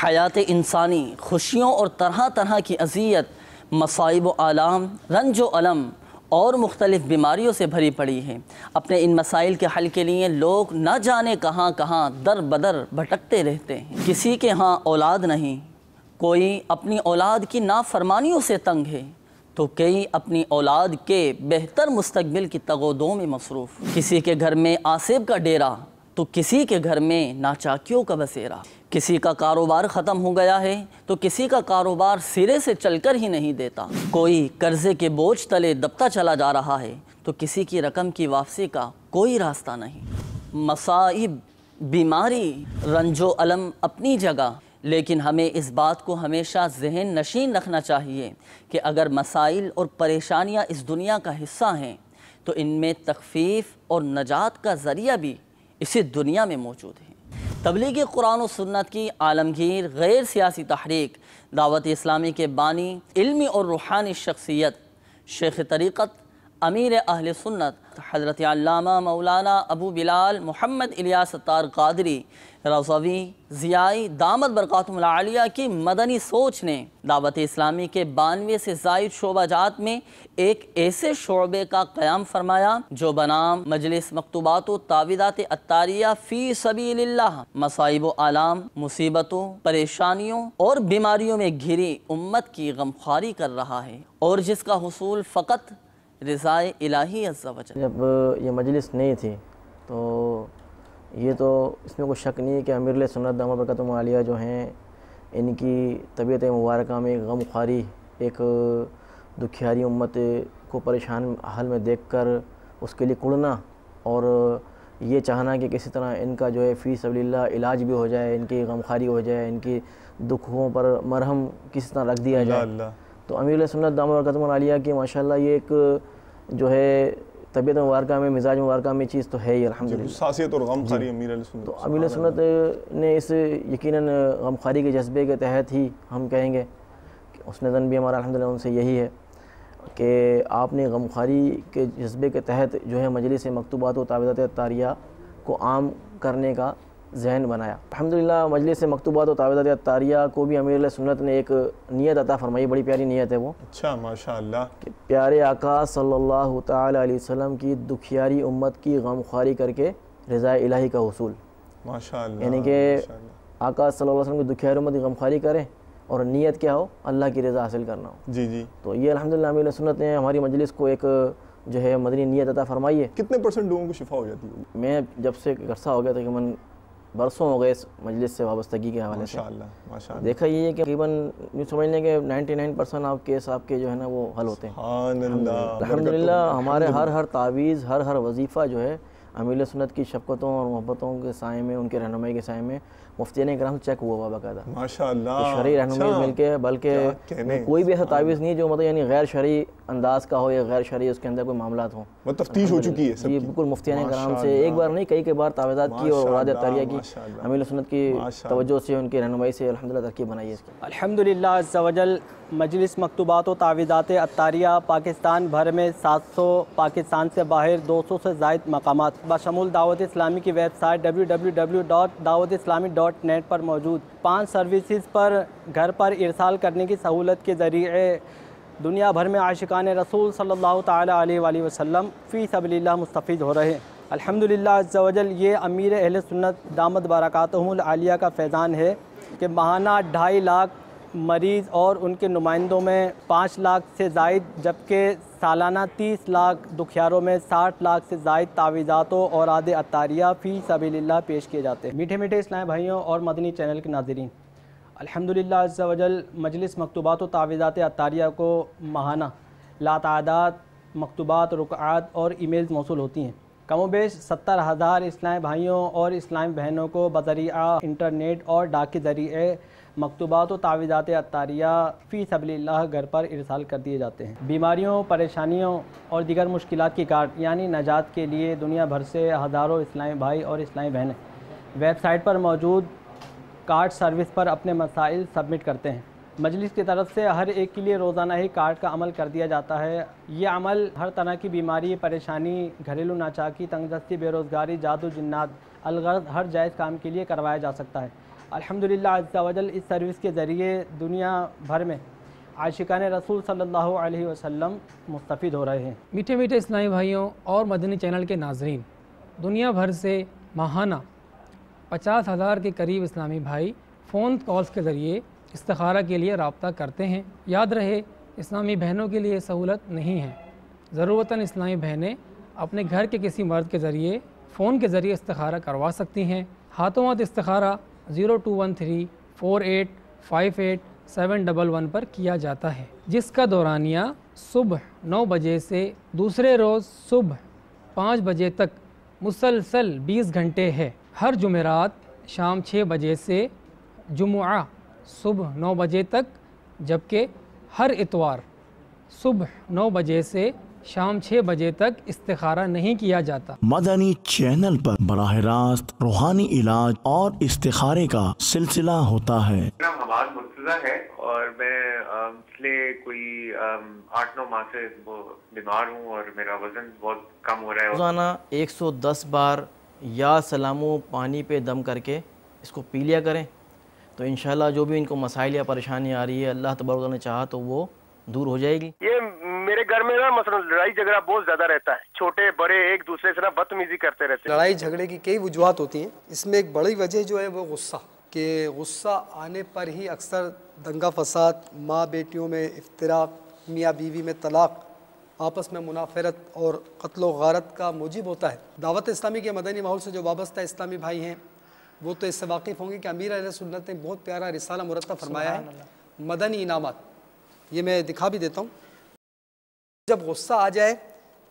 حیات انسانی خوشیوں اور طرح طرح کی اذیت، مصائب و آلام، رنج و علم اور مختلف بیماریوں سے بھری پڑی ہے۔ اپنے ان مسائل کے حل کے لیے لوگ نہ جانے کہاں کہاں در بدر بھٹکتے رہتے ہیں۔ کسی کے ہاں اولاد نہیں، کوئی اپنی اولاد کی نافرمانیوں سے تنگ ہے، تو کئی اپنی اولاد کے بہتر مستقبل کی تگ و دو میں مصروف۔ کسی کے گھر میں آصب کا ڈیرا تو کسی کے گھر میں ناچاکیوں کا بسیرا۔ کسی کا کاروبار ختم ہو گیا ہے تو کسی کا کاروبار سرے سے چل کر ہی نہیں دیتا۔ کوئی قرضے کے بوجھ تلے دبتا چلا جا رہا ہے تو کسی کی رقم کی واپسی کا کوئی راستہ نہیں۔ مصائب، بیماری، رنج و علم اپنی جگہ، لیکن ہمیں اس بات کو ہمیشہ ذہن نشین رکھنا چاہیے کہ اگر مسائل اور پریشانیاں اس دنیا کا حصہ ہیں تو ان میں تخفیف اور نجات کا ذریعہ بھی اسی دنیا میں موجود ہے۔ تبلیغ قرآن و سنت کی عالمگیر غیر سیاسی تحریک دعوت اسلامی کے بانی، علمی اور روحانی شخصیت، شیخ طریقت، امیر اہل سنت حضرت علامہ مولانا ابو بلال محمد الیاس ستار قادری رضوی ضیائی دامت برکاتہم العالیہ کی مدنی سوچ نے دعوت اسلامی کے 92 سے زائد شعبہ جات میں ایک ایسے شعبے کا قیام فرمایا جو بنام مجلس مکتوبات و تعویذات عطاریہ فی سبیل اللہ مصائب و آلام، مصیبتوں، پریشانیوں اور بیماریوں میں گھری امت کی غمخواری کر رہا ہے، اور جس کا حصول فقط رضائے الہی عز و جل۔ جب یہ مجلس نہیں تھی تو یہ تو اس میں کوئی شک نہیں ہے کہ امیر علیہ سنت دامت برکاتہم العالیہ جو ہیں ان کی طبیعت مبارکہ میں غم خواری، ایک دکھیاری امت کو پریشان حال میں دیکھ کر اس کے لیے کڑنا اور یہ چاہنا کہ کسی طرح ان کا جو ہے فی سبیل اللہ علاج بھی ہو جائے، ان کی غم خواری ہو جائے، ان کی دکھوں پر مرہم کسی طرح رکھ دیا جائے۔ تو امیر علیہ سنت دامت برکاتہم العالیہ کی ماشاءاللہ یہ ایک جو ہے طبیعت مبارکہ میں، مزاج مبارکہ میں چیز تو ہے ہی الحمدللہ، حساسیت اور غم خواری امیر علیہ سنت۔ تو امیر علیہ سنت نے اس یقیناً غم خواری کے جذبے کے تحت ہی ہم کہیں گے کہ حسن ظن بھی ہمارا الحمدللہ ان سے یہی ہے کہ آپ نے غم خواری کے جذبے کے تحت جو ہے مجلس مکتوبات و تعویذات عطاریہ کو عام کرنے کا ذہن بنایا۔ الحمدللہ مجلس مکتوبات و تعویذات عطاریہ کو بھی امیر علیہ سنت نے ایک نیت عطا فرمائی، بڑی پیاری نیت ہے وہ۔ اچھا ماشاءاللہ، کہ پیارے آقا صلی اللہ تعالی علیہ وسلم کی دکھیاری امت کی غم خواری کر کے رضا الہی کا حصول۔ ماشاءاللہ، یعنی کہ آقا صلی اللہ علیہ وسلم کی دکھیاری امت کی غم خواری کریں اور نیت کیا ہو؟ اللہ کی رضا حاصل کرنا ہو۔ جی جی، تو یہ الحمدللہ امیر علیہ سنت نے ہماری مجلس کو ایک جو ہے مدنی نیت عطا فرمائی ہے۔ کتنے % لوگوں کو شفا ہو جاتی ہے؟ میں جب سے عرصہ ہو گیا تقریباً برسوں ہو گئے اس مجلس سے وابستگی کے حوالے سے، ماشاءاللہ ماشاءاللہ، دیکھا یہ ہے کہ تقریباً یوں سمجھ لیں کہ 99% آپ کیس آپ کے جو ہے نا وہ حل ہوتے ہیں سبحان اللہ۔ الحمدللہ۔ ہمارے ہر تعویذ، ہر وظیفہ جو ہے امیر علیہ سنت کی شفقتوں اور محبتوں کے سائے میں، ان کے رہنمائی کے سائے میں مفتیان کرام سے چیک ہوا ہوا باقاعدہ، ماشاءاللہ، شرعی رہنمائی مل کے، بلکہ کوئی بھی ایسا تعویذ نہیں جو مطلب یعنی غیر شرعی انداز کا ہو یا غیر شرعی اس کے اندر کوئی معاملات ہوں۔ وہ تفتیش ہو چکی ہے سب جی کی۔ بالکل، مفتیان کرام سے ایک بار نہیں کئی بار تعویذات کی اور اوراد عطاریہ کی امیر علیہ سنت کی توجہ سے، ان کی رہنمائی سے الحمدللہ ترکیب بنائی ہے اس کی۔ الحمدللہ عز و جل، مجلس مکتوبات و تعویذات عطاریہ پاکستان بھر میں 700، پاکستان سے باہر 200 سے زائد مقامات بشمول دعوت اسلامی کی ویب سائٹ www.dawatislami.net پر موجود 5 سروسز پر گھر پر ارسال کرنے کی سہولت کے ذریعے دنیا بھر میں عاشقان رسول صلی اللہ تعالی علیہ وآلہ وسلم فی سبیل اللہ مستفید ہو رہے ہیں۔ الحمدللہ عز و جل، یہ امیر اہل سنت دامت برکاتہم العالیہ کا فیضان ہے کہ ماہانہ 2.5 لاکھ مریض اور ان کے نمائندوں میں 5 لاکھ سے زائد، جبکہ سالانہ 30 لاکھ دکھیاروں میں 60 لاکھ سے زائد تعویذات و اوراد عطاریہ فی سبیل اللہ پیش کیے جاتے ہیں۔ میٹھے میٹھے اسلامی بھائیوں اور مدنی چینل کے ناظرین، الحمدللہ عز و جل، مجلس مکتوبات و تعویذات عطاریہ کو ماہانہ لاتعداد مکتوبات، رکعات اور ای میلز موصول ہوتی ہیں۔ کم و بیش 70,000 اسلامی بھائیوں اور اسلامی بہنوں کو بذریعہ انٹرنیٹ اور ڈاک کے ذریعے مکتوبات و تعویذات عطاریہ فی سبیل اللہ گھر پر ارسال کر دیے جاتے ہیں۔ بیماریوں، پریشانیوں اور دیگر مشکلات کی کاٹ یعنی نجات کے لیے دنیا بھر سے ہزاروں اسلامی بھائی اور اسلامی بہنیں ویب سائٹ پر موجود کارڈ سروس پر اپنے مسائل سبمٹ کرتے ہیں۔ مجلس کی طرف سے ہر ایک کے لیے روزانہ ہی کارڈ کا عمل کر دیا جاتا ہے۔ یہ عمل ہر طرح کی بیماری، پریشانی، گھریلو ناچاکی، تنگ دستی، بے روزگاری، جادو جنات، الغرض ہر جائز کام کے لیے کروایا جا سکتا ہے۔ الحمدللہ عز و جل اس سروس کے ذریعے دنیا بھر میں عاشقان رسول صلی اللہ علیہ وسلم مستفید ہو رہے ہیں۔ میٹھے میٹھے اسلامی بھائیوں اور مدنی چینل کے ناظرین، دنیا بھر سے ماہانہ 50,000 کے قریب اسلامی بھائی فون کالز کے ذریعے استخارہ کے لیے رابطہ کرتے ہیں۔ یاد رہے، اسلامی بہنوں کے لیے سہولت نہیں ہے۔ ضرورتاً اسلامی بہنیں اپنے گھر کے کسی مرد کے ذریعے فون کے ذریعے استخارہ کروا سکتی ہیں۔ ہاتھوں ہاتھ استخارہ 0213 4858 711 پر کیا جاتا ہے، جس کا دورانیہ صبح 9 بجے سے دوسرے روز صبح 5 بجے تک مسلسل 20 گھنٹے ہے۔ ہر جمعرات شام 6 بجے سے جمعہ صبح 9 بجے تک، جبکہ ہر اتوار صبح 9 بجے سے شام 6 بجے تک استخارہ نہیں کیا جاتا۔ مدنی چینل پر براہ راست روحانی علاج اور استخارے کا سلسلہ ہوتا ہے۔ میرا نام حماد مرتضیٰ ہے اور میں پچھلے کوئی 8-9 ماہ سے بیمار ہوں اور میرا وزن بہت کم ہو رہا ہے۔ روزانہ 110 بار یا سلامو پانی پہ دم کر کے اس کو پی لیا کریں، تو انشاءاللہ جو بھی ان کو مسائل یا پریشانی آ رہی ہے اللہ تبارک و تعالیٰ نے چاہا تو وہ دور ہو جائے گی۔ یہ میرے گھر میں نا مثلا لڑائی جھگڑا بہت زیادہ رہتا ہے، چھوٹے بڑے ایک دوسرے سے نا بدتمیزی کرتے رہتے ہیں۔ لڑائی جھگڑے کی کئی وجوہات ہوتی ہیں، اس میں ایک بڑی وجہ جو ہے وہ غصہ، کہ غصہ آنے پر ہی اکثر دنگا فساد، ماں بیٹیوں میں افتراق، میاں بیوی میں طلاق، آپس میں منافرت اور قتل و غارت کا موجب ہوتا ہے۔ دعوت اسلامی کے مدنی ماحول سے جو وابستہ اسلامی بھائی ہیں وہ تو اس سے واقف ہوں گے کہ امیر اہل سنت نے بہت پیارا رسالہ مرتب فرمایا ہے، مدنی انعامات۔ یہ میں دکھا بھی دیتا ہوں۔ جب غصہ آ جائے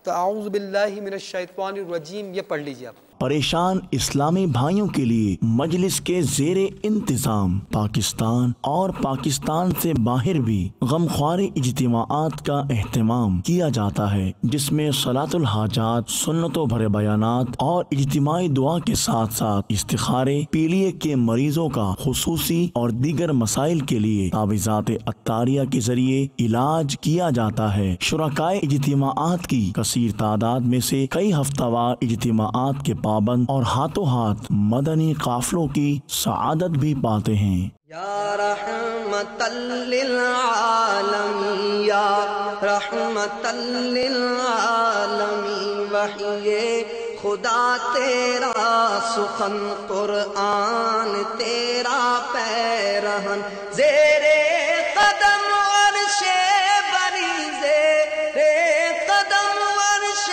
تو اعوذ باللہ من الشیطان الرجیم یہ پڑھ لیجیے آپ۔ پریشان اسلامی بھائیوں کے لیے مجلس کے زیر انتظام پاکستان اور پاکستان سے باہر بھی غمخواری اجتماعات کا اہتمام کیا جاتا ہے، جس میں صلاۃ الحاجات، سنتوں بھرے بیانات اور اجتماعی دعا کے ساتھ ساتھ استخارے، پیلیے کے مریضوں کا خصوصی اور دیگر مسائل کے لیے تعویذات عطاریہ کے ذریعے علاج کیا جاتا ہے۔ شرکائے اجتماعات کی کثیر تعداد میں سے کئی ہفتہ وار اجتماعات کے پابند اور ہاتھوں ہاتھ مدنی قافلوں کی سعادت بھی پاتے ہیں۔ یا رحمت للعالمین، یا رحمت للعالمین، وحی خدا تیرا سخن قرآن تیرا پیرہن، زیر قدم عرش بری، زیر قدم عرش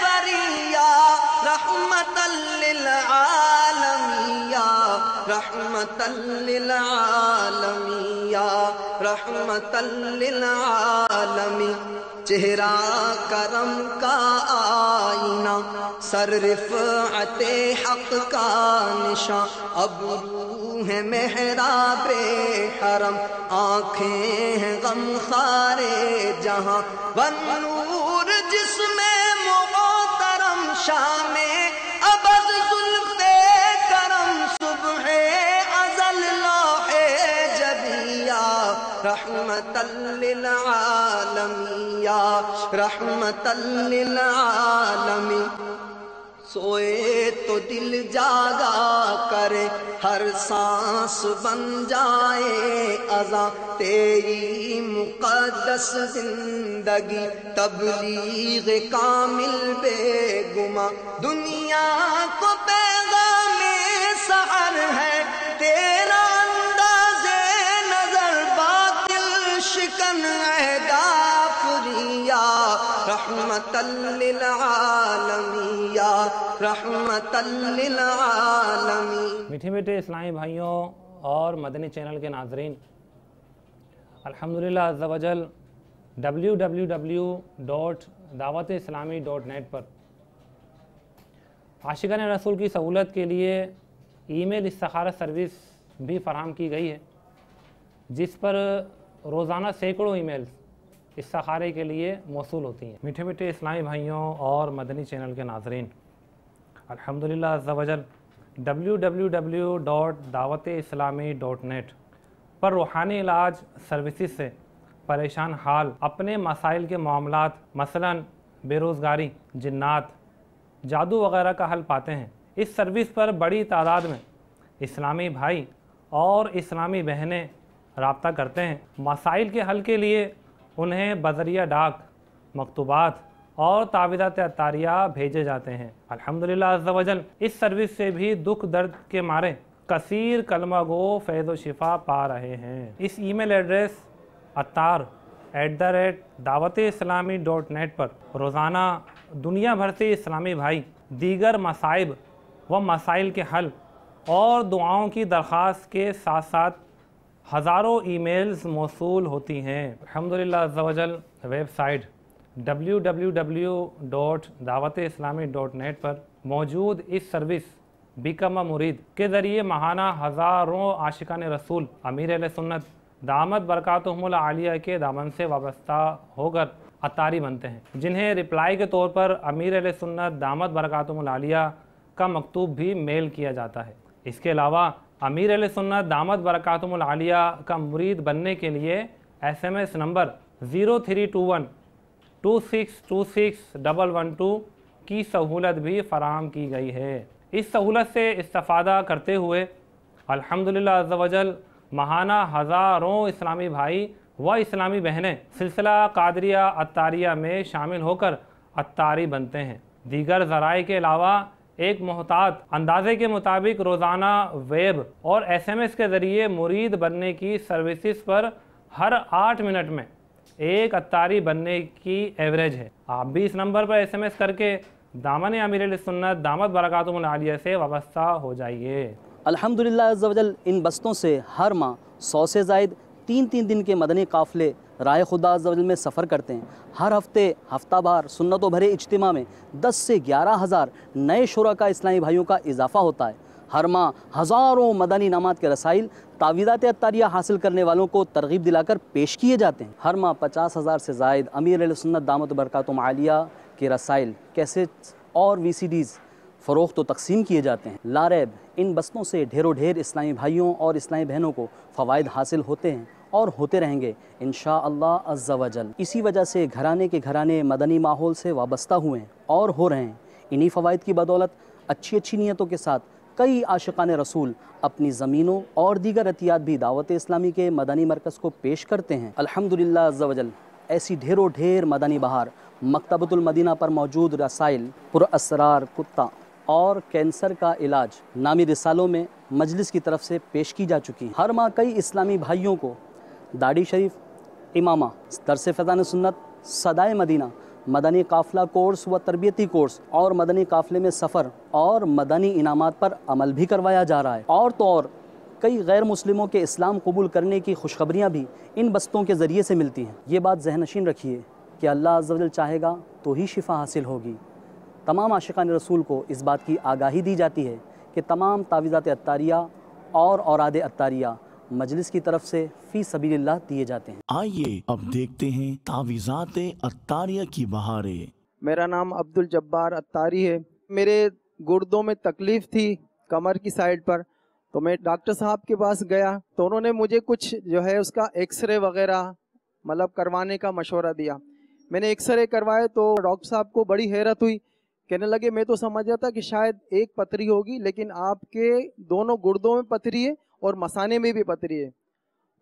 بری، یا رحمت للعالمین، یا رحمت للعالمین، یا رحمت للعالمین۔ چہرہ کرم کا آئینہ، سر رفعت حق کا نشاں، ابرو ہے محراب حرم، آنکھیں ہیں غمخوار جہاں، ونور جسم محترم، شام ابد زلف کرم، صبح ازل لوح جبیہ، رحمت للعالمین، یا رحمت للعالمین۔ سوئے تو دل جاگا کرے، ہر سانس بن جائے اذاں، تیری مقدس زندگی تبلیغ کامل بے گماں، دنیا کو پیغام سحر ہے تیرا انداز نظر، باطل شکن غافری، یا رحمت للعالمین، یا رحمت للعالمین۔ میٹھے میٹھے اسلامی بھائیوں اور مدنی چینل کے ناظرین، الحمدللہ عز و جل www.dawateislami.net پر عاشقان رسول کی سہولت کے لیے ای میل استخارہ سروس بھی فراہم کی گئی ہے، جس پر روزانہ سینکڑوں ای میلز استخارے کے لیے موصول ہوتی ہیں۔ میٹھے میٹھے اسلامی بھائیوں اور مدنی چینل کے ناظرین، الحمدللہ عز و جل www.dawateislami.net پر روحانی علاج سروسز سے پریشان حال اپنے مسائل کے معاملات، مثلاً بے روزگاری، جنات، جادو وغیرہ کا حل پاتے ہیں۔ اس سروس پر بڑی تعداد میں اسلامی بھائی اور اسلامی بہنیں رابطہ کرتے ہیں۔ مسائل کے حل کے لیے انہیں بذریعہ ڈاک مکتوبات اور تعویذات عطاریہ بھیجے جاتے ہیں۔ الحمدللہ عز و جل اس سروس سے بھی دکھ درد کے مارے کثیر کلمہ گو فیض و شفا پا رہے ہیں۔ اس ای میل ایڈریس attar@dawat-islami.net پر روزانہ دنیا بھر سے اسلامی بھائی دیگر مصائب و مسائل کے حل اور دعاؤں کی درخواست کے ساتھ ساتھ ہزاروں ای میلز موصول ہوتی ہیں۔ الحمدللہ عز و جل ویب سائٹ www.dawat-islami.net پر موجود اس سروس بیکم اے مرید کے ذریعے ماہانہ ہزاروں عاشقان رسول امیر اہل سنت دامت برکاتہم العالیہ کے دامن سے وابستہ ہو کر عطاری بنتے ہیں، جنہیں رپلائی کے طور پر امیر اہل سنت دامت برکاتہم العالیہ کا مکتوب بھی میل کیا جاتا ہے۔ اس کے علاوہ امیر اہل سنت دامت برکاتہم العالیہ کا مرید بننے کے لیے SMS نمبر 0321262612 کی سہولت بھی فراہم کی گئی ہے۔ اس سہولت سے استفادہ کرتے ہوئے الحمدللہ عز و جل ماہانہ ہزاروں اسلامی بھائی و اسلامی بہنیں سلسلہ قادریہ عطاریہ میں شامل ہو کر عطاری بنتے ہیں۔ دیگر ذرائع کے علاوہ ایک محتاط اندازے کے مطابق روزانہ ویب اور SMS کے ذریعے مرید بننے کی سروسز پر ہر 8 منٹ میں ایک عطاری بننے کی ایوریج ہے۔ آپ بھی اس نمبر پر SMS کر کے دامن امیر اہل سنت دامت برکاتہم العالیہ سے وابستہ ہو جائیے۔ الحمدللہ عز و جل ان بستوں سے ہر ماہ 100 سے زائد 3 دن کے مدنی قافلے رائے خدا عز و جل میں سفر کرتے ہیں۔ ہر ہفتے ہفتہ بار سنتوں بھرے اجتماع میں 10 سے 11 ہزار نئے شرکاء اسلامی بھائیوں کا اضافہ ہوتا ہے۔ ہر ماہ ہزاروں مدنی انعامات کے رسائل تعویذات عطاریہ حاصل کرنے والوں کو ترغیب دلا کر پیش کیے جاتے ہیں۔ ہر ماہ 50,000 سے زائد امیر اہل سنت دامت برکاتہم عالیہ کے رسائل، کیسٹس اور VCDs فروخت و تقسیم کیے جاتے ہیں۔ لا ریب ان بستوں سے ڈھیروں ڈھیر اسلامی بھائیوں اور اسلامی بہنوں کو فوائد حاصل ہوتے ہیں اور ہوتے رہیں گے انشاءاللہ عز و جل۔ اسی وجہ سے گھرانے کے گھرانے مدنی ماحول سے وابستہ ہوئے ہیں اور ہو رہے ہیں۔ انہی فوائد کی بدولت اچھی نیتوں کے ساتھ کئی عاشقان رسول اپنی زمینوں اور دیگر عطیات بھی دعوت اسلامی کے مدنی مرکز کو پیش کرتے ہیں۔ الحمدللہ عز و جل ایسی ڈھیروں ڈھیر مدنی بہار مکتبۃ المدینہ پر موجود رسائل پر اسرار کتا اور کینسر کا علاج نامی رسالوں میں مجلس کی طرف سے پیش کی جا چکی ہیں۔ ہر ماہ کئی اسلامی بھائیوں کو داڑھی شریف، امامہ، درس فیضان سنت، صدائے مدینہ، مدنی قافلہ کورس و تربیتی کورس اور مدنی قافلے میں سفر اور مدنی انعامات پر عمل بھی کروایا جا رہا ہے۔ اور تو اور کئی غیر مسلموں کے اسلام قبول کرنے کی خوشخبریاں بھی ان بستوں کے ذریعے سے ملتی ہیں۔ یہ بات ذہن نشین رکھیے کہ اللہ عز و جل چاہے گا تو ہی شفا حاصل ہوگی۔ تمام عاشقان رسول کو اس بات کی آگاہی دی جاتی ہے کہ تمام تعویذات عطاریہ اور اوراد عطاریہ مجلس کی طرف سے فی سبیل اللہ دیے جاتے ہیں۔ آئیے اب دیکھتے ہیں تعویذات عطاریہ کی بہاریں۔ میرا نام عبد الجبار عطاری ہے۔ میرے گردوں میں تکلیف تھی کمر کی سائڈ پر، تو میں ڈاکٹر صاحب کے پاس گیا تو انہوں نے مجھے کچھ جو ہے اس کا ایکس رے وغیرہ مطلب کروانے کا مشورہ دیا۔ میں نے ایکس رے کروائے تو ڈاکٹر صاحب کو بڑی حیرت ہوئی، کہنے لگے میں تو سمجھا تھا کہ شاید ایک پتھری ہوگی، لیکن آپ کے دونوں گردوں میں پتھری ہے اور مثانے میں بھی پتھری ہے،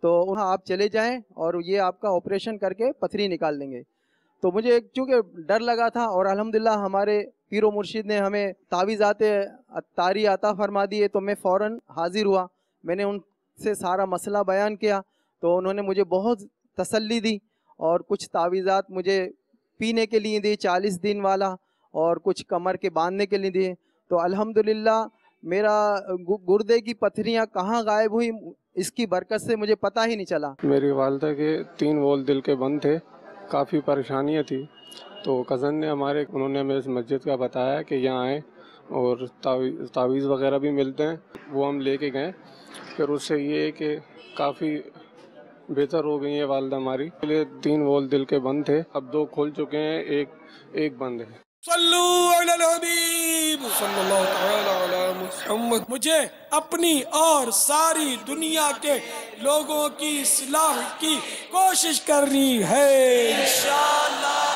تو وہاں آپ چلے جائیں اور یہ آپ کا آپریشن کر کے پتھری نکال دیں گے۔ تو مجھے چونکہ ڈر لگا تھا، اور الحمدللہ ہمارے پیر و مرشد نے ہمیں تعویذات عطاری عطا فرما دیے، تو میں فوراً حاضر ہوا۔ میں نے ان سے سارا مسئلہ بیان کیا تو انہوں نے مجھے بہت تسلی دی اور کچھ تعویذات مجھے پینے کے لیے دی 40 دن والا، اور کچھ کمر کے باندھنے کے لیے دیے۔ تو الحمدللہ میرا گردے کی پتھریاں کہاں غائب ہوئی اس کی برکت سے مجھے پتہ ہی نہیں چلا۔ میری والدہ کے 3 وول دل کے بند تھے، کافی پریشانیاں تھی، تو کزن نے ہمارے انہوں نے ہمیں اس مسجد کا بتایا کہ یہاں آئیں اور تعویذ وغیرہ بھی ملتے ہیں، وہ ہم لے کے گئے۔ پھر اس سے یہ ہے کہ کافی بہتر ہو گئی ہیں والدہ ہماری۔ پہلے 3 وول دل کے بند تھے، اب 2 کھل چکے ہیں، ایک بند ہے۔ صلو علی الحبیب صلی اللہ تعالی علی محمد۔ مجھے اپنی اور ساری دنیا کے لوگوں کی اصلاح کی کوشش کرنی ہے انشاءاللہ۔